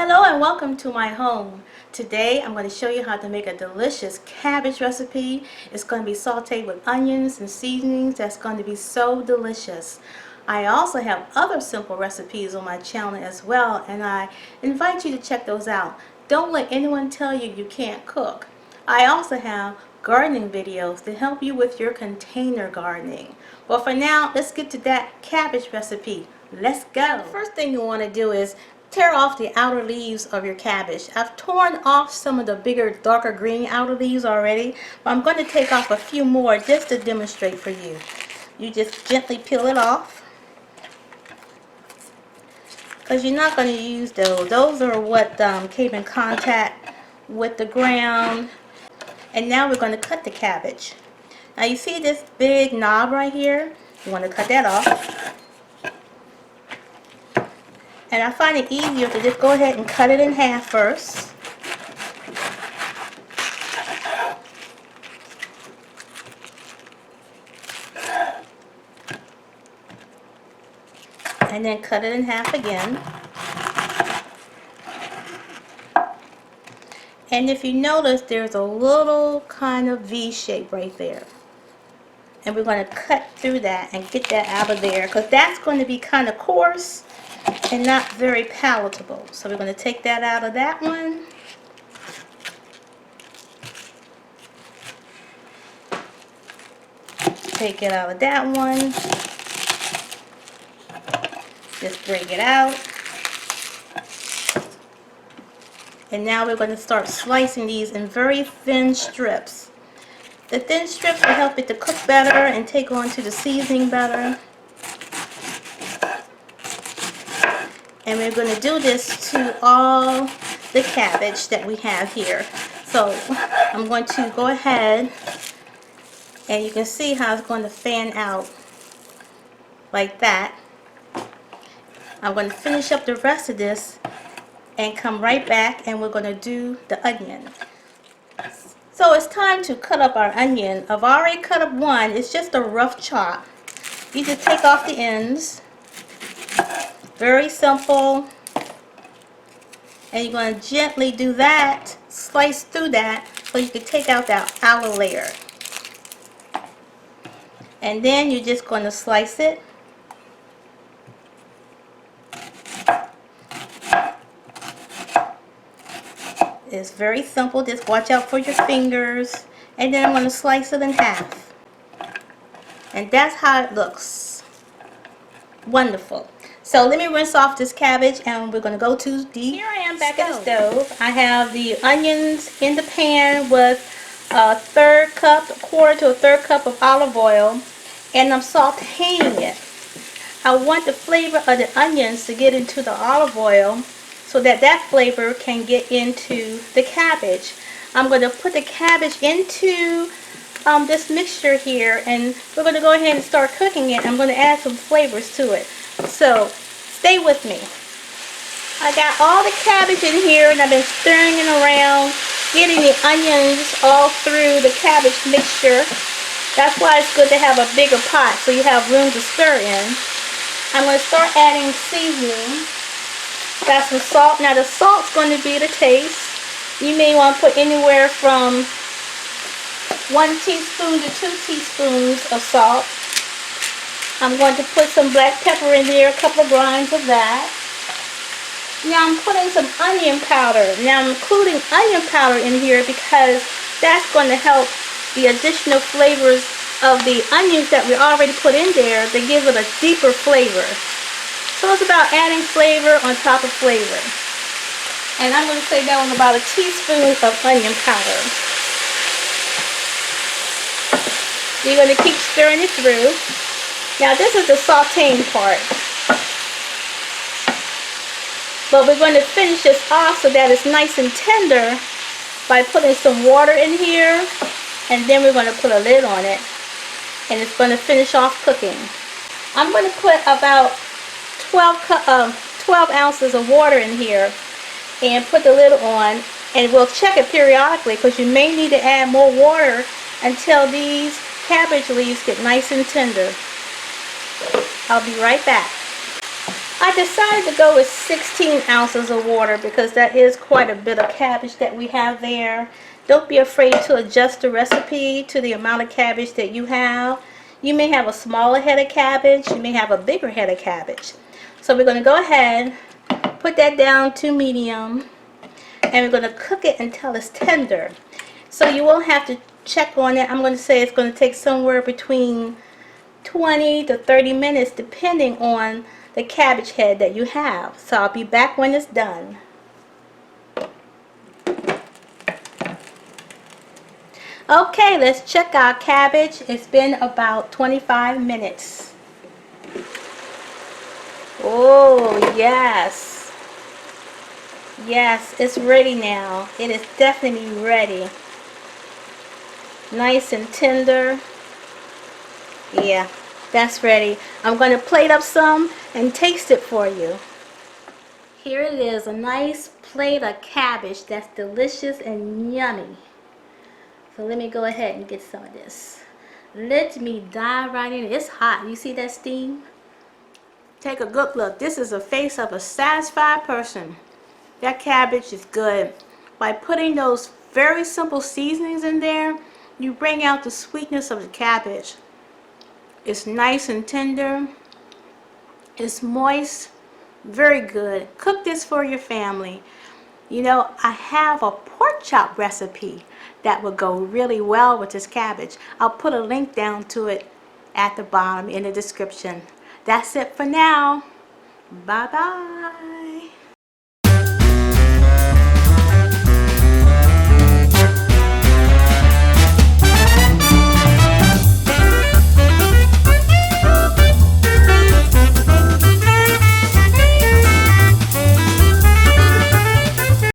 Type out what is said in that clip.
Hello and welcome to my home. Today I'm going to show you how to make a delicious cabbage recipe. It's going to be sauteed with onions and seasonings. That's going to be so delicious. I also have other simple recipes on my channel as well, and I invite you to check those out. Don't let anyone tell you you can't cook. I also have gardening videos to help you with your container gardening. But for now, let's get to that cabbage recipe. Let's go. The first thing you want to do is tear off the outer leaves of your cabbage. I've torn off some of the bigger, darker green outer leaves already, but I'm going to take off a few more just to demonstrate for you. You just gently peel it off, because you're not going to use those. Those are what came in contact with the ground. And now we're going to cut the cabbage. Now you see this big knob right here? You want to cut that off. And I find it easier to just go ahead and cut it in half first. And then cut it in half again. And if you notice, there's a little kind of V shape right there. And we're going to cut through that and get that out of there, because that's going to be kind of coarse and not very palatable. So we're going to take that out of that one. Take it out of that one. Just break it out. And now we're going to start slicing these in very thin strips. The thin strips will help it to cook better and take on to the seasoning better. And we're going to do this to all the cabbage that we have here. So I'm going to go ahead, and you can see how it's going to fan out like that. I'm going to finish up the rest of this and come right back, and we're going to do the onion. So it's time to cut up our onion. I've already cut up one. It's just a rough chop. You just take off the ends. Very simple. And you're going to gently do that, slice through that, so you can take out that outer layer. And then you're just going to slice it. It's very simple. Just watch out for your fingers. And then I'm going to slice it in half. And that's how it looks. Wonderful. So let me rinse off this cabbage, and we're going to go to the Here I am back at the stove. I have the onions in the pan with a quarter to a third cup of olive oil, and I'm sauteing it. I want the flavor of the onions to get into the olive oil, so that that flavor can get into the cabbage. I'm going to put the cabbage into this mixture here, and we're going to go ahead and start cooking it. I'm going to add some flavors to it. So stay with me. I got all the cabbage in here, and I've been stirring it around, getting the onions all through the cabbage mixture. That's why it's good to have a bigger pot, so you have room to stir in. I'm going to start adding seasoning. Got some salt. Now the salt's going to be the taste. You may want to put anywhere from 1 teaspoon to 2 teaspoons of salt. I'm going to put some black pepper in there, a couple of grinds of that. Now I'm putting some onion powder. Now I'm including onion powder in here because that's going to help the additional flavors of the onions that we already put in there to give it a deeper flavor. So it's about adding flavor on top of flavor. And I'm going to say down about a teaspoon of onion powder. You're going to keep stirring it through. Now this is the sauteing part. But we're going to finish this off so that it's nice and tender by putting some water in here, and then we're going to put a lid on it, and it's going to finish off cooking. I'm going to put about 12 ounces of water in here and put the lid on, and we'll check it periodically because you may need to add more water until these cabbage leaves get nice and tender. I'll be right back. I decided to go with 16 ounces of water because that is quite a bit of cabbage that we have there. Don't be afraid to adjust the recipe to the amount of cabbage that you have. You may have a smaller head of cabbage, you may have a bigger head of cabbage. So we're going to go ahead, put that down to medium, and we're going to cook it until it's tender. So you won't have to check on it. I'm going to say it's going to take somewhere between 20 to 30 minutes depending on the cabbage head that you have. So I'll be back when it's done. Okay, let's check our cabbage. It's been about 25 minutes. Oh, yes. Yes, it's ready now. It is definitely ready. Nice and tender. Yeah, that's ready. I'm going to plate up some and taste it for you. Here it is, a nice plate of cabbage that's delicious and yummy. So let me go ahead and get some of this. Let me dive right in. It's hot. You see that steam? Take a good look. This is the face of a satisfied person. That cabbage is good. By putting those very simple seasonings in there, you bring out the sweetness of the cabbage. It's nice and tender. It's moist. Very good. Cook this for your family. You know, I have a pork chop recipe that would go really well with this cabbage. I'll put a link down to it at the bottom in the description. That's it for now. Bye-bye.